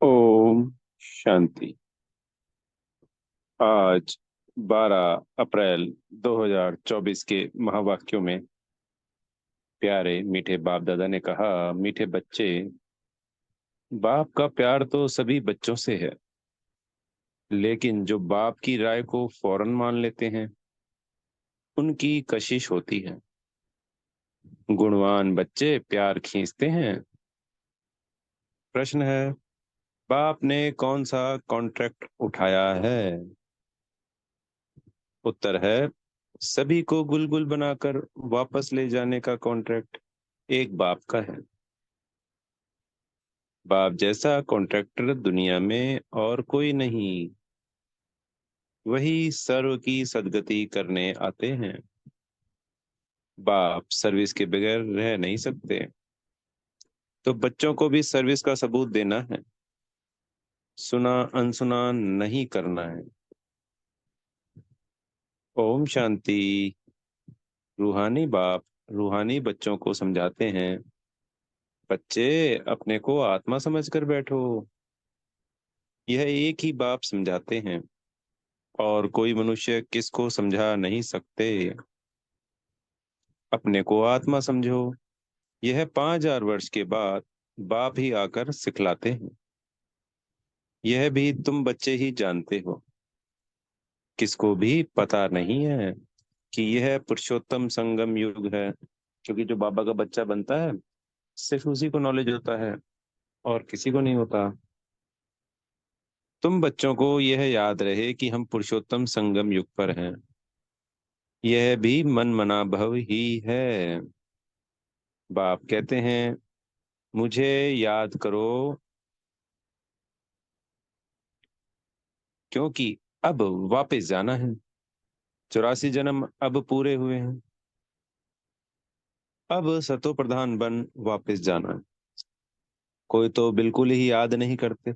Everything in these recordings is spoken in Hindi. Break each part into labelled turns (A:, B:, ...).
A: ओम शांति। आज 12 अप्रैल 2024 के महावाक्यों में प्यारे मीठे बाप दादा ने कहा, मीठे बच्चे, बाप का प्यार तो सभी बच्चों से है, लेकिन जो बाप की राय को फौरन मान लेते हैं उनकी कशिश होती है। गुणवान बच्चे प्यार खींचते हैं। प्रश्न है, बाप ने कौन सा कॉन्ट्रैक्ट उठाया है? उत्तर है, सभी को गुलगुल बनाकर वापस ले जाने का कॉन्ट्रैक्ट एक बाप का है। बाप जैसा कॉन्ट्रैक्टर दुनिया में और कोई नहीं। वही सर्व की सदगति करने आते हैं। बाप सर्विस के बगैर रह नहीं सकते, तो बच्चों को भी सर्विस का सबूत देना है। सुना अनसुना नहीं करना है। ओम शांति। रूहानी बाप रूहानी बच्चों को समझाते हैं, बच्चे अपने को आत्मा समझकर बैठो। यह एक ही बाप समझाते हैं, और कोई मनुष्य किसको समझा नहीं सकते। अपने को आत्मा समझो। यह 5,000 वर्ष के बाद बाप ही आकर सिखलाते हैं। यह भी तुम बच्चे ही जानते हो। किसको भी पता नहीं है कि यह पुरुषोत्तम संगम युग है, क्योंकि जो बाबा का बच्चा बनता है सिर्फ उसी को नॉलेज होता है और किसी को नहीं होता। तुम बच्चों को यह याद रहे कि हम पुरुषोत्तम संगम युग पर हैं। यह भी मन मना भव ही है। बाप कहते हैं, मुझे याद करो, क्योंकि अब वापस जाना है। 84 जन्म अब पूरे हुए हैं। अब सतो प्रधान बन वापस जाना है। कोई तो बिल्कुल ही याद नहीं करते।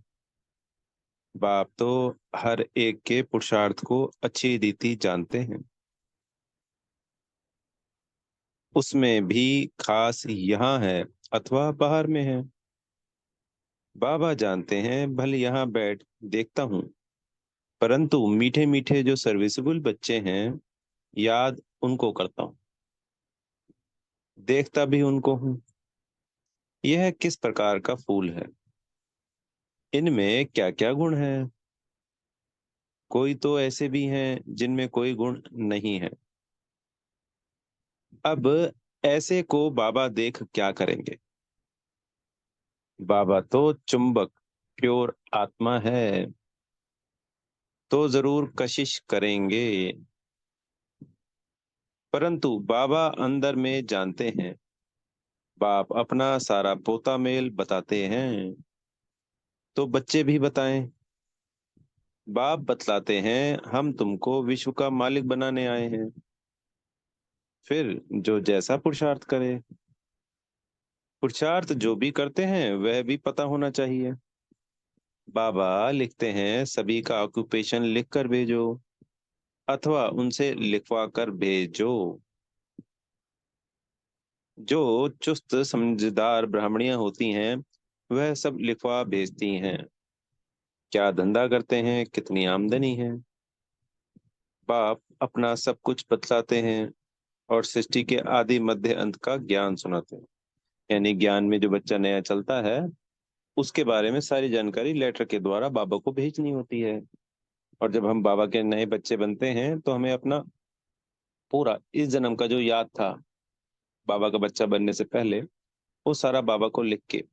A: बाप तो हर एक के पुरुषार्थ को अच्छी रीति जानते हैं। उसमें भी खास यहाँ है अथवा बाहर में है। बाबा जानते हैं, भले यहाँ बैठ देखता हूँ, परंतु मीठे मीठे जो सर्विसेबल बच्चे हैं, याद उनको करता हूँ, देखता भी उनको हूँ। यह किस प्रकार का फूल है, इनमें क्या क्या गुण है। कोई तो ऐसे भी हैं जिनमें कोई गुण नहीं है। अब ऐसे को बाबा देख क्या करेंगे? बाबा तो चुंबक प्योर आत्मा है, तो जरूर कशिश करेंगे। परंतु बाबा अंदर में जानते हैं। बाप अपना सारा पोता मेल बताते हैं, तो बच्चे भी बताएं। बाप बतलाते हैं, हम तुमको विश्व का मालिक बनाने आए हैं। फिर जो जैसा पुरुषार्थ करे, पुरुषार्थ जो भी करते हैं वह भी पता होना चाहिए। बाबा लिखते हैं, सभी का ऑक्यूपेशन लिख कर भेजो, अथवा उनसे लिखवा कर भेजो। जो चुस्त समझदार ब्राह्मणियां होती हैं वह सब लिखवा भेजती हैं। क्या धंधा करते हैं, कितनी आमदनी है। बाप अपना सब कुछ बतलाते हैं, और सृष्टि के आदि मध्य अंत का ज्ञान सुनाते हैं। यानी ज्ञान में जो बच्चा नया चलता है उसके बारे में सारी जानकारी लेटर के द्वारा बाबा को भेजनी होती है। और जब हम बाबा के नए बच्चे बनते हैं तो हमें अपना पूरा इस जन्म का जो याद था बाबा का बच्चा बनने से पहले, वो सारा बाबा को लिख के,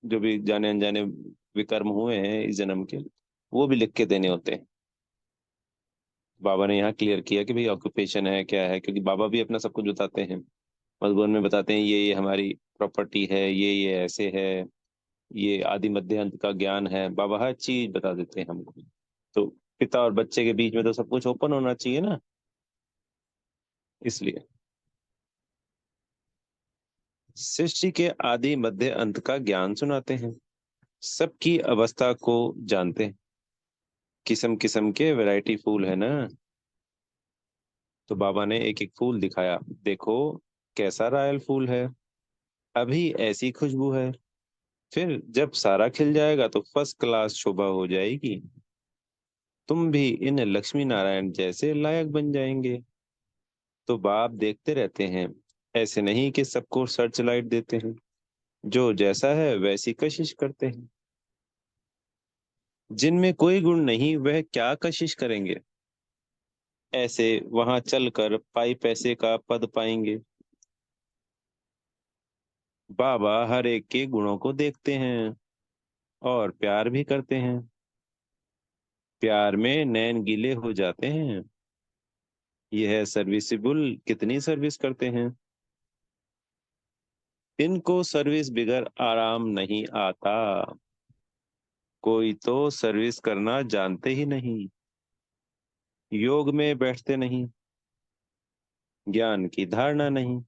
A: जो भी जाने अनजाने विकर्म हुए हैं इस जन्म के, वो भी लिख के देने होते हैं। बाबा ने यहाँ क्लियर किया कि भाई ऑक्यूपेशन है क्या है, क्योंकि बाबा भी अपना सब कुछ बताते हैं। मधुबन में बताते हैं, ये हमारी प्रॉपर्टी है, ये ऐसे है, ये आदि मध्य अंत का ज्ञान है। बाबा हर चीज बता देते हैं हमको। तो पिता और बच्चे के बीच में तो सब कुछ ओपन होना चाहिए ना, इसलिए सृष्टि के आदि मध्य अंत का ज्ञान सुनाते हैं। सबकी अवस्था को जानते हैं। किस्म किस्म के वैरायटी फूल है ना। तो बाबा ने एक एक फूल दिखाया, देखो कैसा रॉयल फूल है, अभी ऐसी खुशबू है, फिर जब सारा खिल जाएगा तो फर्स्ट क्लास शोभा हो जाएगी। तुम भी इन लक्ष्मी नारायण जैसे लायक बन जाएंगे। तो बाप देखते रहते हैं, ऐसे नहीं कि सबको सर्च लाइट देते हैं, जो जैसा है वैसी कशिश करते हैं। जिनमें कोई गुण नहीं वह क्या कशिश करेंगे। ऐसे वहां चलकर पाई पैसे का पद पाएंगे। बाबा हर एक के गुणों को देखते हैं और प्यार भी करते हैं। प्यार में नैन गीले हो जाते हैं। यह सर्विसिबल कितनी सर्विस करते हैं। इनको सर्विस बिगर आराम नहीं आता। कोई तो सर्विस करना जानते ही नहीं। योग में बैठते नहीं। ज्ञान की धारणा नहीं।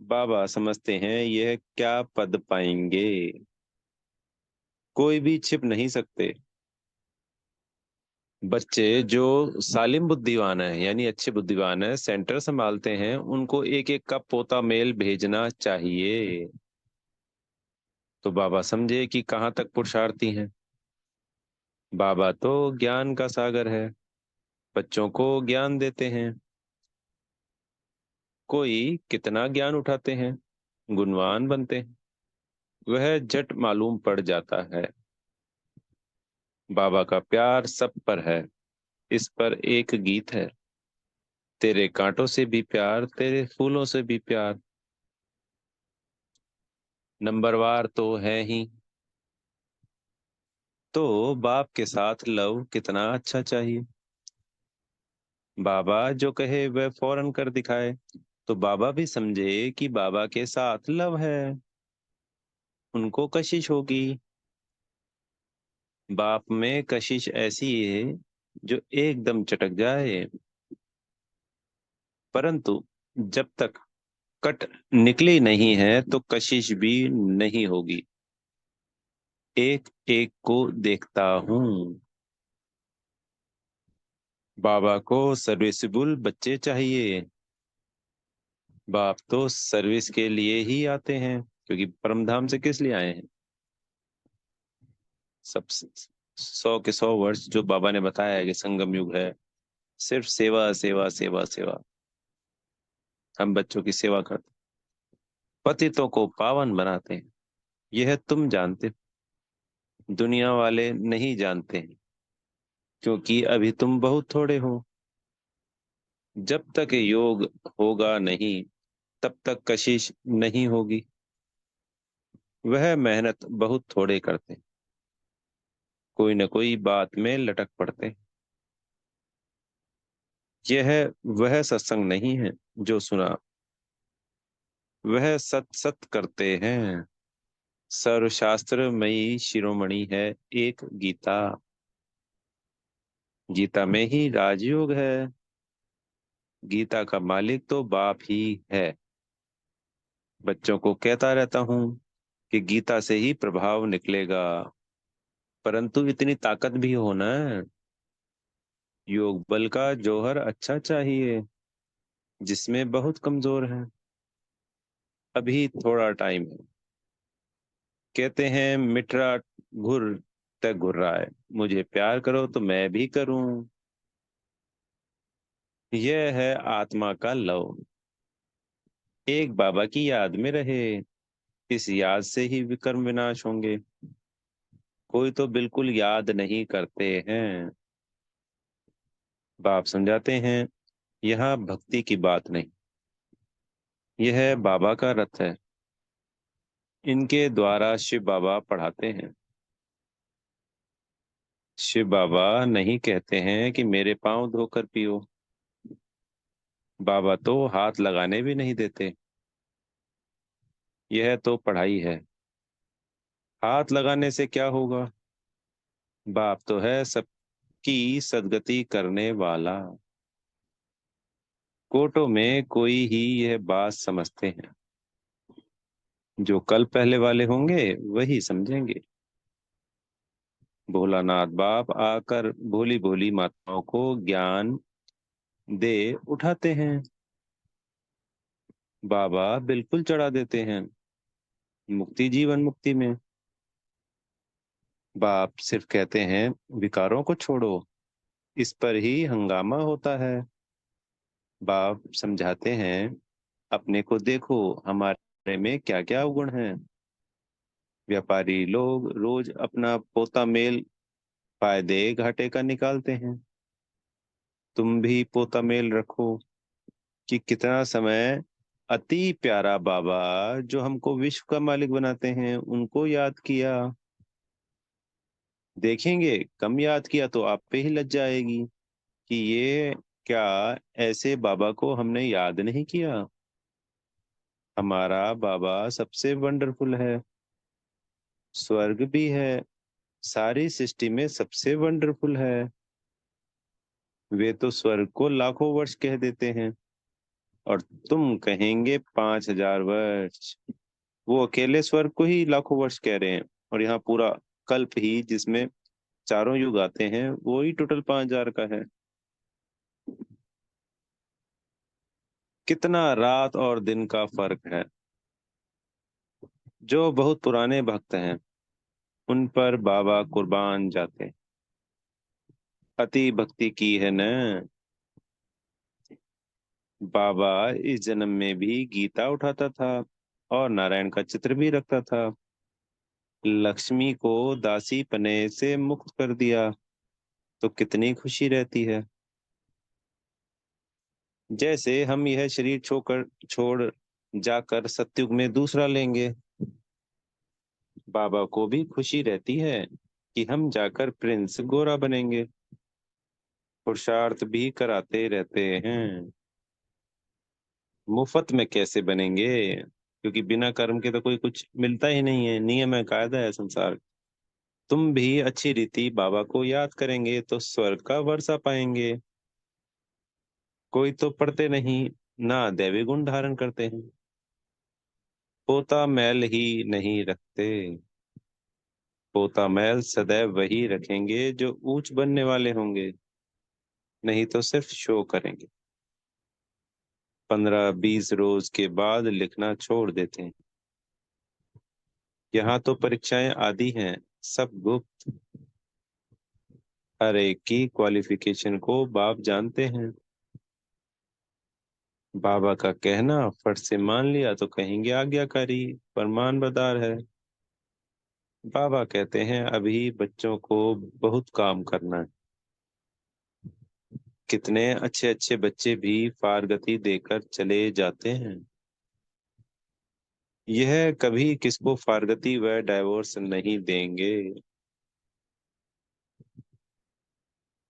A: बाबा समझते हैं यह क्या पद पाएंगे। कोई भी छिप नहीं सकते। बच्चे जो सालिम बुद्धिमान है यानी अच्छे बुद्धिमान है, सेंटर संभालते हैं, उनको एक एक का पोता मेल भेजना चाहिए। तो बाबा समझे कि कहाँ तक पुरुषार्थी हैं। बाबा तो ज्ञान का सागर है। बच्चों को ज्ञान देते हैं। कोई कितना ज्ञान उठाते हैं, गुणवान बनते हैं, वह झट मालूम पड़ जाता है। बाबा का प्यार सब पर है। इस पर एक गीत है। तेरे कांटों से भी प्यार, तेरे फूलों से भी प्यार, नंबरवार तो है ही। तो बाप के साथ लव कितना अच्छा चाहिए। बाबा जो कहे वह फौरन कर दिखाए। तो बाबा भी समझे कि बाबा के साथ लव है। उनको कशिश होगी। बाप में कशिश ऐसी है जो एकदम चटक जाए। परंतु जब तक कट निकली नहीं है तो कशिश भी नहीं होगी। एक एक को देखता हूँ। बाबा को सर्विसिबल बच्चे चाहिए। बाप तो सर्विस के लिए ही आते हैं, क्योंकि परमधाम से किस लिए आए हैं। सब 100 के 100 वर्ष जो बाबा ने बताया है कि संगम युग है, सिर्फ सेवा सेवा सेवा सेवा। हम बच्चों की सेवा करते, पतितों को पावन बनाते हैं। यह तुम जानते हो, दुनिया वाले नहीं जानते हैं, क्योंकि अभी तुम बहुत थोड़े हो। जब तक योग होगा नहीं तब तक कशिश नहीं होगी। वह मेहनत बहुत थोड़े करते हैं, कोई न कोई बात में लटक पड़ते हैं। यह वह सत्संग नहीं है जो सुना, वह सत सत करते हैं। सर्वशास्त्रमयी शिरोमणि है एक गीता। गीता में ही राजयोग है। गीता का मालिक तो बाप ही है। बच्चों को कहता रहता हूँ कि गीता से ही प्रभाव निकलेगा, परंतु इतनी ताकत भी हो ना। योग बल का जौहर अच्छा चाहिए, जिसमें बहुत कमजोर है। अभी थोड़ा टाइम है। कहते हैं मिठरा घुर तक घुर रहा है, मुझे प्यार करो तो मैं भी करूं। यह है आत्मा का लव। एक बाबा की याद में रहे। इस याद से ही विकर्म विनाश होंगे। कोई तो बिल्कुल याद नहीं करते हैं। बाप समझाते हैं, यहाँ भक्ति की बात नहीं, यह बाबा का रथ है। इनके द्वारा शिव बाबा पढ़ाते हैं। शिव बाबा नहीं कहते हैं कि मेरे पांव धोकर पियो। बाबा तो हाथ लगाने भी नहीं देते। यह तो पढ़ाई है। हाथ लगाने से क्या होगा। बाप तो है सबकी सदगति करने वाला। कोटों में कोई ही यह बात समझते हैं। जो कल पहले वाले होंगे वही समझेंगे। भोलानाथ बाप आकर भोली भोली माताओं को ज्ञान दे उठाते हैं। बाबा बिल्कुल चढ़ा देते हैं। मुक्ति जीवन मुक्ति में। बाप सिर्फ कहते हैं विकारों को छोड़ो, इस पर ही हंगामा होता है। बाप समझाते हैं अपने को देखो, हमारे में क्या क्या अवगुण हैं। व्यापारी लोग रोज अपना पोता मेल फायदे घाटे का निकालते हैं। तुम भी पोता मेल रखो कि कितना समय अति प्यारा बाबा जो हमको विश्व का मालिक बनाते हैं उनको याद किया। देखेंगे कम याद किया तो आप पे ही लज्जा आएगी कि ये क्या, ऐसे बाबा को हमने याद नहीं किया। हमारा बाबा सबसे वंडरफुल है, स्वर्ग भी है, सारी सृष्टि में सबसे वंडरफुल है। वे तो स्वर्ग को लाखों वर्ष कह देते हैं और तुम कहेंगे 5,000 वर्ष। वो अकेले स्वर्ग को ही लाखों वर्ष कह रहे हैं और यहाँ पूरा कल्प ही जिसमें चारों युग आते हैं वो ही टोटल 5,000 का है। कितना रात और दिन का फर्क है। जो बहुत पुराने भक्त हैं उन पर बाबा कुर्बान जाते हैं। अति भक्ति की है न। बाबा इस जन्म में भी गीता उठाता था और नारायण का चित्र भी रखता था। लक्ष्मी को दासी पने से मुक्त कर दिया तो कितनी खुशी रहती है। जैसे हम यह शरीर छोड़ जाकर सत्युग में दूसरा लेंगे, बाबा को भी खुशी रहती है कि हम जाकर प्रिंस गोरा बनेंगे। पुरुषार्थ भी कराते रहते हैं। मुफ्त में कैसे बनेंगे, क्योंकि बिना कर्म के तो कोई कुछ मिलता ही नहीं है, नियम है, कायदा है संसार। तुम भी अच्छी रीति बाबा को याद करेंगे तो स्वर्ग का वर्षा पाएंगे। कोई तो पढ़ते नहीं, ना दैवी गुण धारण करते हैं। पोता मैल ही नहीं रखते। पोता मैल सदैव वही रखेंगे जो ऊंच बनने वाले होंगे, नहीं तो सिर्फ शो करेंगे। 15-20 रोज के बाद लिखना छोड़ देते हैं। यहाँ तो परीक्षाएं आदि हैं, सब गुप्त। हर एक की क्वालिफिकेशन को बाप जानते हैं। बाबा का कहना फट से मान लिया तो कहेंगे आज्ञाकारी फरमान बरदार है। बाबा कहते हैं अभी बच्चों को बहुत काम करना है। कितने अच्छे अच्छे बच्चे भी फारगती देकर चले जाते हैं। यह कभी किसको फारगती व डाइवोर्स नहीं देंगे।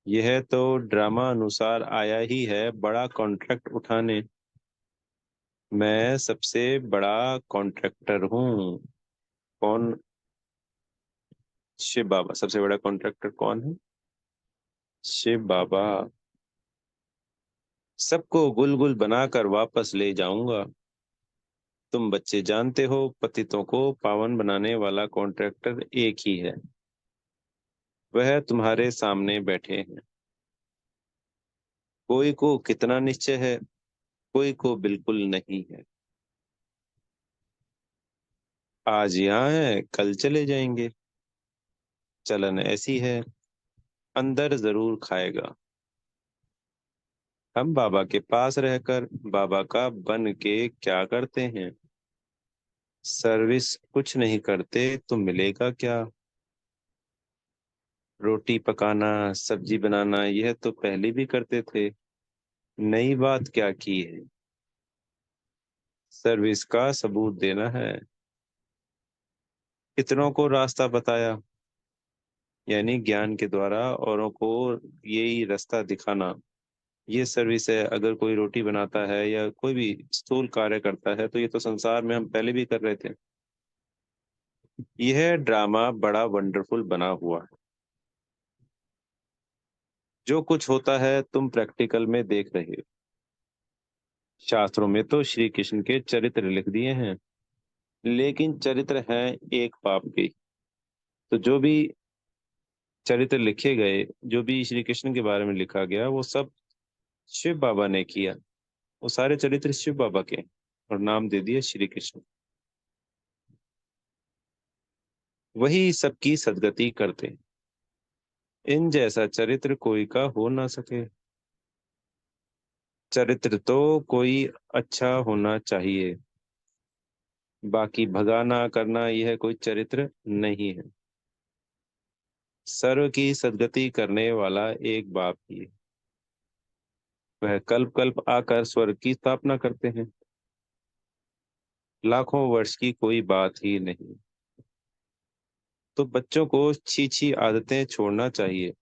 A: यह तो ड्रामा अनुसार आया ही है बड़ा कॉन्ट्रैक्ट उठाने। मैं सबसे बड़ा कॉन्ट्रैक्टर हूँ। कौन? शिव बाबा सबसे बड़ा कॉन्ट्रैक्टर कौन है? शिव बाबा। सबको गुल गुल बनाकर वापस ले जाऊंगा। तुम बच्चे जानते हो पतितों को पावन बनाने वाला कॉन्ट्रैक्टर एक ही है, वह तुम्हारे सामने बैठे हैं। कोई को कितना निश्चय है, कोई को बिल्कुल नहीं है। आज यहाँ है कल चले जाएंगे। चलन ऐसी है, अंदर जरूर खाएगा। हम बाबा के पास रहकर बाबा का बन के क्या करते हैं? सर्विस कुछ नहीं करते तो मिलेगा क्या? रोटी पकाना, सब्जी बनाना यह तो पहले भी करते थे, नई बात क्या की है? सर्विस का सबूत देना है। कितनों को रास्ता बताया, यानी ज्ञान के द्वारा औरों को यही रास्ता दिखाना, ये सर्विस है। अगर कोई रोटी बनाता है या कोई भी स्थूल कार्य करता है तो ये तो संसार में हम पहले भी कर रहे थे। यह ड्रामा बड़ा वंडरफुल बना हुआ है। जो कुछ होता है तुम प्रैक्टिकल में देख रहे हो। शास्त्रों में तो श्री कृष्ण के चरित्र लिख दिए हैं, लेकिन चरित्र हैं एक बाप के। तो जो भी चरित्र लिखे गए, जो भी श्री कृष्ण के बारे में लिखा गया वो सब शिव बाबा ने किया। वो सारे चरित्र शिव बाबा के हैं और नाम दे दिया श्री कृष्ण। वही सबकी सदगति करते। इन जैसा चरित्र कोई का हो ना सके। चरित्र तो कोई अच्छा होना चाहिए, बाकी भगाना करना यह कोई चरित्र नहीं है। सर्व की सदगति करने वाला एक बाप ही है। वह कल्प कल्प आकर स्वर्ग की स्थापना करते हैं। लाखों वर्ष की कोई बात ही नहीं। तो बच्चों को छी छी आदतें छोड़ना चाहिए,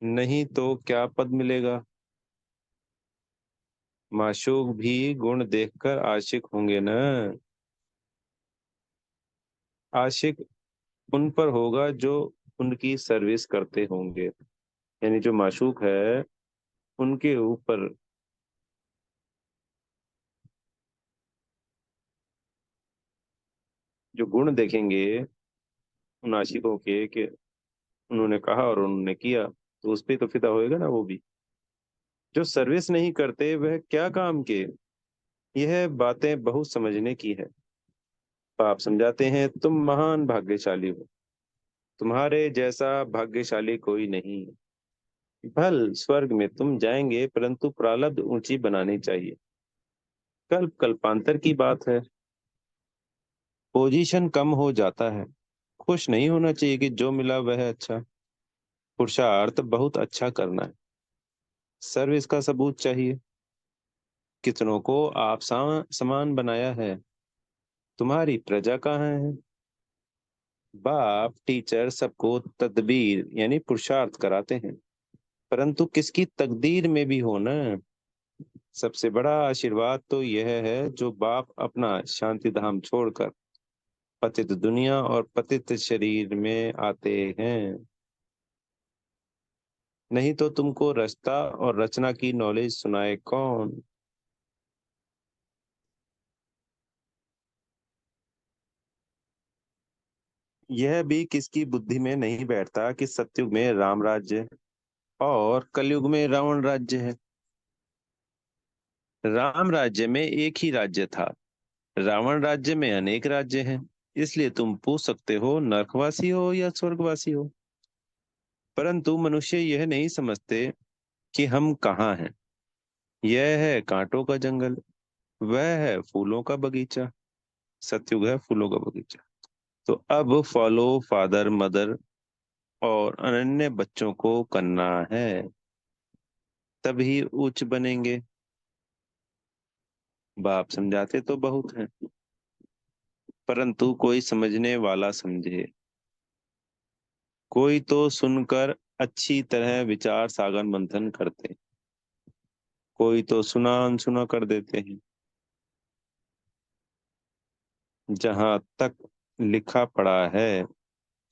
A: नहीं तो क्या पद मिलेगा। माशूक भी गुण देखकर आशिक होंगे न। आशिक उन पर होगा जो उनकी सर्विस करते होंगे। यानी जो माशूक है उनके ऊपर जो गुण देखेंगे उन आशिकों के, कि उन्होंने कहा और उन्होंने किया, तो उस पे तो फिदा होएगा ना वो भी। जो सर्विस नहीं करते वह क्या काम के। यह बातें बहुत समझने की है। पाप समझाते हैं तुम महान भाग्यशाली हो, तुम्हारे जैसा भाग्यशाली कोई नहीं। भल स्वर्ग में तुम जाएंगे, परंतु प्रारब्ध ऊंची बनानी चाहिए। कल्प कल्पांतर की बात है। पोजीशन कम हो जाता है। खुश नहीं होना चाहिए कि जो मिला वह अच्छा। पुरुषार्थ बहुत अच्छा करना है। सर्विस का सबूत चाहिए। कितनों को आप समान बनाया है। तुम्हारी प्रजा कहाँ है। बाप टीचर सबको तदबीर यानी पुरुषार्थ कराते हैं, परंतु किसकी तकदीर में भी हो ना। सबसे बड़ा आशीर्वाद तो यह है जो बाप अपना शांति धाम छोड़कर पतित दुनिया और पतित शरीर में आते हैं। नहीं तो तुमको रचता और रचना की नॉलेज सुनाए कौन। यह भी किसकी बुद्धि में नहीं बैठता कि सतयुग में राम राज्य और कलयुग में रावण राज्य है। राम राज्य में एक ही राज्य था, रावण राज्य में अनेक राज्य हैं। इसलिए तुम पूछ सकते हो नरकवासी हो या स्वर्गवासी हो। परंतु मनुष्य यह नहीं समझते कि हम कहाँ हैं। यह है कांटों का जंगल, वह है फूलों का बगीचा। सतयुग है फूलों का बगीचा। तो अब फॉलो फादर मदर और अनन्य बच्चों को करना है, तभी उच्च बनेंगे। बाप समझाते तो बहुत हैं, परंतु कोई समझने वाला समझे। कोई तो सुनकर अच्छी तरह विचार सागर मंथन करते, कोई तो सुना अनसुना कर देते हैं। जहां तक लिखा पड़ा है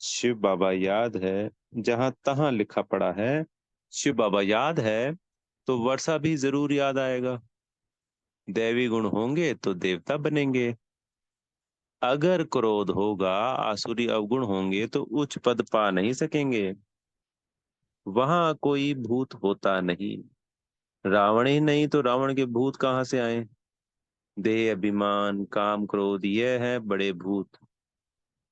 A: शिव बाबा याद है। जहां तहां लिखा पड़ा है शिव बाबा याद है, तो वर्षा भी जरूर याद आएगा। दैवी गुण होंगे तो देवता बनेंगे। अगर क्रोध होगा, आसुरी अवगुण होंगे तो उच्च पद पा नहीं सकेंगे। वहां कोई भूत होता नहीं। रावण ही नहीं तो रावण के भूत कहाँ से आए। देह अभिमान काम क्रोध यह है बड़े भूत।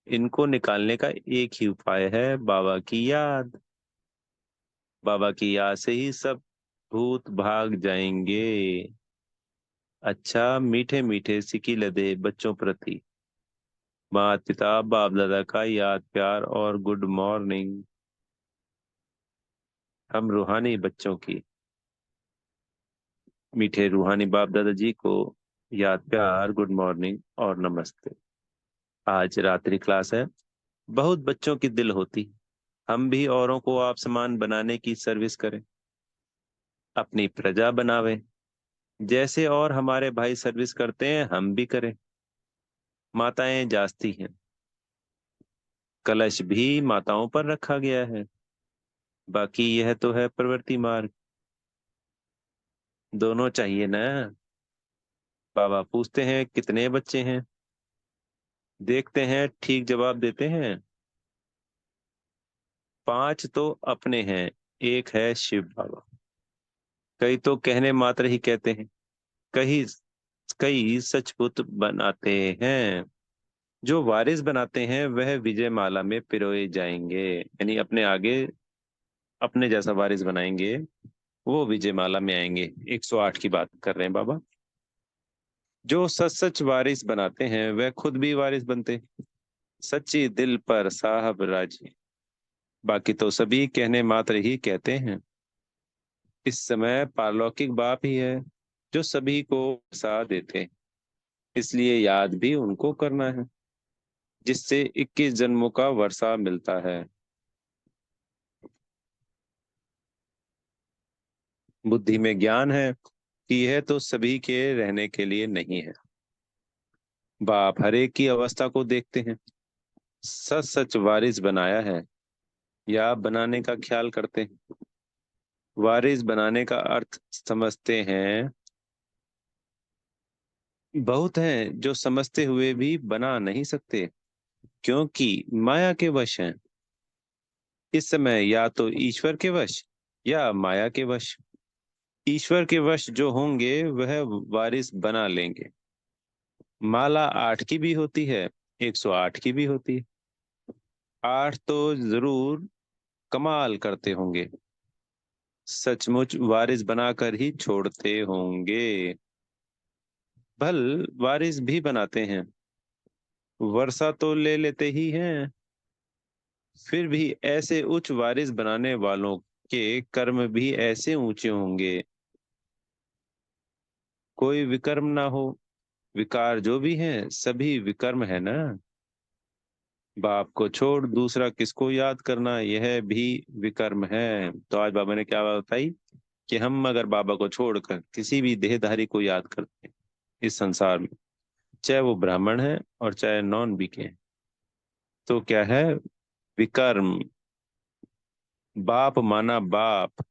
A: इनको निकालने का एक ही उपाय है, बाबा की याद। बाबा की याद से ही सब भूत भाग जाएंगे। अच्छा मीठे मीठे सिकी लदे बच्चों प्रति माता पिता बाप दादा का याद प्यार और गुड मॉर्निंग। हम रूहानी बच्चों की मीठे रूहानी बाप दादाजी को याद प्यार गुड मॉर्निंग और नमस्ते। आज रात्रि क्लास है। बहुत बच्चों की दिल होती, हम भी औरों को आप समान बनाने की सर्विस करें, अपनी प्रजा बनावे। जैसे और हमारे भाई सर्विस करते हैं हम भी करें। माताएं जागती हैं, कलश भी माताओं पर रखा गया है। बाकी यह तो है प्रवृत्ति मार्ग। दोनों चाहिए ना। बाबा पूछते हैं कितने बच्चे हैं। देखते हैं ठीक जवाब देते हैं। 5 तो अपने हैं, एक है शिव बाबा। कई तो कहने मात्र ही कहते हैं, कई कई सचमुच बनाते हैं। जो वारिस बनाते हैं वह विजय माला में पिरोए जाएंगे, यानी अपने आगे अपने जैसा वारिस बनाएंगे, वो विजय माला में आएंगे। 108 की बात कर रहे हैं बाबा। जो सच सच वारिस बनाते हैं वह खुद भी वारिस बनते, सच्ची दिल पर साहब राजी, बाकी तो सभी कहने मात्र ही कहते हैं। इस समय पारलौकिक बाप ही है जो सभी को सा देते हैं, इसलिए याद भी उनको करना है, जिससे 21 जन्मों का वर्षा मिलता है। बुद्धि में ज्ञान है कि यह तो सभी के रहने के लिए नहीं है। बाप हरेक की अवस्था को देखते हैं, सच सच वारिस बनाया है या बनाने का ख्याल करते हैं। वारिस बनाने का अर्थ समझते हैं, बहुत हैं जो समझते हुए भी बना नहीं सकते, क्योंकि माया के वश हैं। इस समय या तो ईश्वर के वश या माया के वश। ईश्वर के वश जो होंगे वह वारिस बना लेंगे। माला 8 की भी होती है, 108 की भी होती है। 8 तो जरूर कमाल करते होंगे, सचमुच वारिस बनाकर ही छोड़ते होंगे। भल वारिस भी बनाते हैं, वर्षा तो ले लेते ही हैं, फिर भी ऐसे उच्च वारिस बनाने वालों के कर्म भी ऐसे ऊंचे होंगे, कोई विकर्म ना हो। विकार जो भी हैं सभी विकर्म है ना। बाप को छोड़ दूसरा किसको याद करना, यह भी विकर्म है। तो आज बाबा ने क्या बात बताई कि हम अगर बाबा को छोड़कर किसी भी देहधारी को याद करते हैं इस संसार में, चाहे वो ब्राह्मण है और चाहे नॉन बीके हैं, तो क्या है, विकर्म। बाप माना बाप,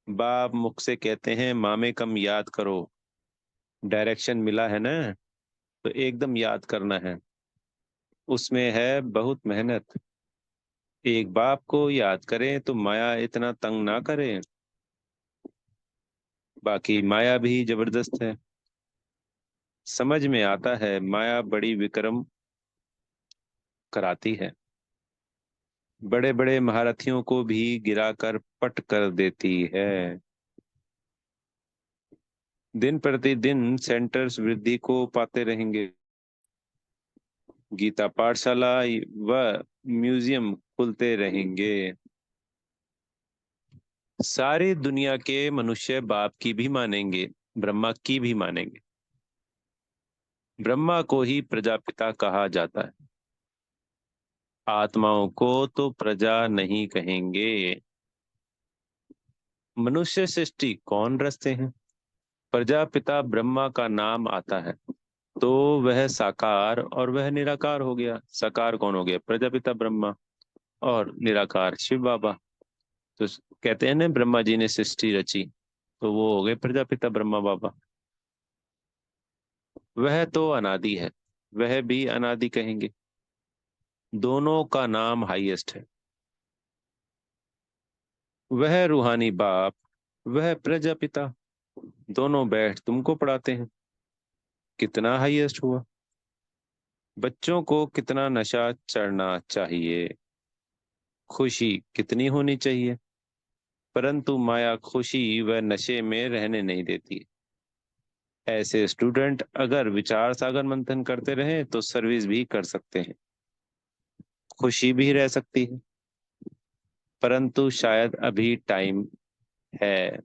A: बाप मुख से कहते हैं मामे कम याद करो, डायरेक्शन मिला है ना, तो एकदम याद करना है। उसमें है बहुत मेहनत। एक बाप को याद करें तो माया इतना तंग ना करे, बाकी माया भी जबरदस्त है। समझ में आता है माया बड़ी विक्रम कराती है, बड़े बड़े महारथियों को भी गिराकर पट कर देती है। दिन प्रतिदिन सेंटर्स वृद्धि को पाते रहेंगे, गीता पाठशाला व म्यूजियम खुलते रहेंगे। सारी दुनिया के मनुष्य बाप की भी मानेंगे, ब्रह्मा की भी मानेंगे। ब्रह्मा को ही प्रजापिता कहा जाता है, आत्माओं को तो प्रजा नहीं कहेंगे। मनुष्य सृष्टि कौन रचते हैं, प्रजापिता ब्रह्मा का नाम आता है, तो वह साकार और वह निराकार हो गया। साकार कौन हो गया, प्रजापिता ब्रह्मा, और निराकार शिव बाबा। तो कहते हैं ना ब्रह्मा जी ने सृष्टि रची, तो वो हो गए प्रजापिता ब्रह्मा बाबा। वह तो अनादि है, वह भी अनादि कहेंगे। दोनों का नाम हाईएस्ट है, वह रूहानी बाप, वह प्रजापिता, दोनों बैठ तुमको पढ़ाते हैं। कितना हाईएस्ट हुआ। बच्चों को कितना नशा चढ़ना चाहिए, खुशी कितनी होनी चाहिए, परंतु माया खुशी व नशे में रहने नहीं देती। ऐसे स्टूडेंट अगर विचार सागर मंथन करते रहें तो सर्विस भी कर सकते हैं, खुशी भी रह सकती है, परंतु शायद अभी टाइम है,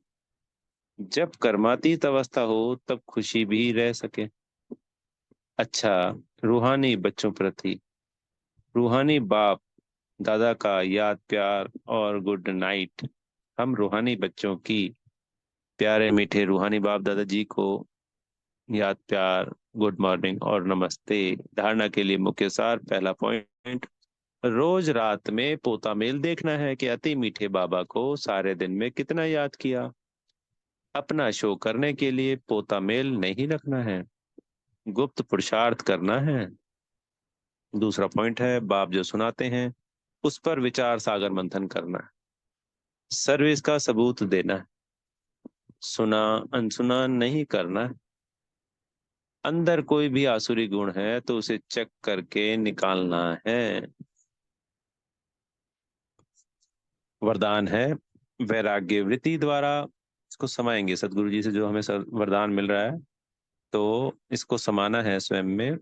A: जब कर्मातीत अवस्था हो तब खुशी भी रह सके। अच्छा, रूहानी बच्चों प्रति, रूहानी बाप दादा का याद प्यार और गुड नाइट। हम रूहानी बच्चों की प्यारे मीठे रूहानी बाप दादाजी को याद प्यार, गुड मॉर्निंग और नमस्ते। धारणा के लिए मुख्य सार, पहला पॉइंट, रोज रात में पोता मेल देखना है कि अति मीठे बाबा को सारे दिन में कितना याद किया। अपना शो करने के लिए पोता मेल नहीं रखना है, गुप्त पुरुषार्थ करना है। दूसरा पॉइंट है, बाप जो सुनाते हैं उस पर विचार सागर मंथन करना है, सर्विस का सबूत देना है, सुना अनसुना नहीं करना है। अंदर कोई भी आसुरी गुण है तो उसे चेक करके निकालना है। वरदान है वैराग्य वृत्ति द्वारा। इसको समाएंगे सदगुरु जी से जो हमें वरदान मिल रहा है, तो इसको समाना है स्वयं में।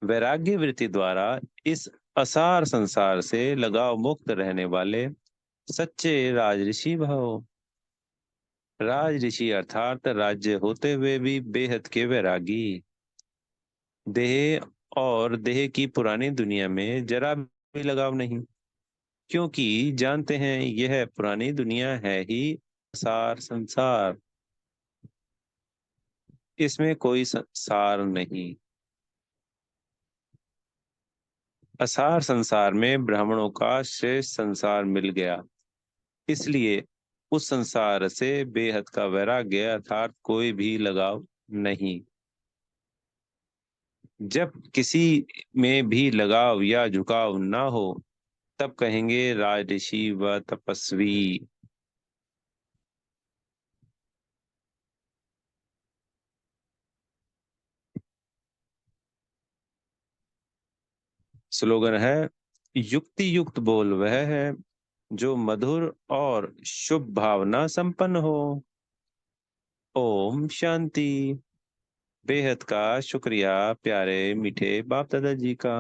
A: वैराग्य वृत्ति द्वारा इस असार संसार से लगाव मुक्त रहने वाले सच्चे राजऋषि भव। राजऋषि अर्थात राज्य होते हुए भी बेहद के वैरागी। देह और देह की पुरानी दुनिया में जरा भी लगाव नहीं, क्योंकि जानते हैं यह पुरानी दुनिया है ही सार संसार, इसमें कोई सार नहीं। असार संसार में ब्राह्मणों का श्रेष्ठ संसार मिल गया, इसलिए उस संसार से बेहद का वैराग्य अर्थात कोई भी लगाव नहीं। जब किसी में भी लगाव या झुकाव ना हो तब कहेंगे राजऋषि व तपस्वी। स्लोगन है युक्ति युक्त बोल वह है जो मधुर और शुभ भावना संपन्न हो। ओम शांति। बेहद का शुक्रिया प्यारे मीठे बाप दादा जी का।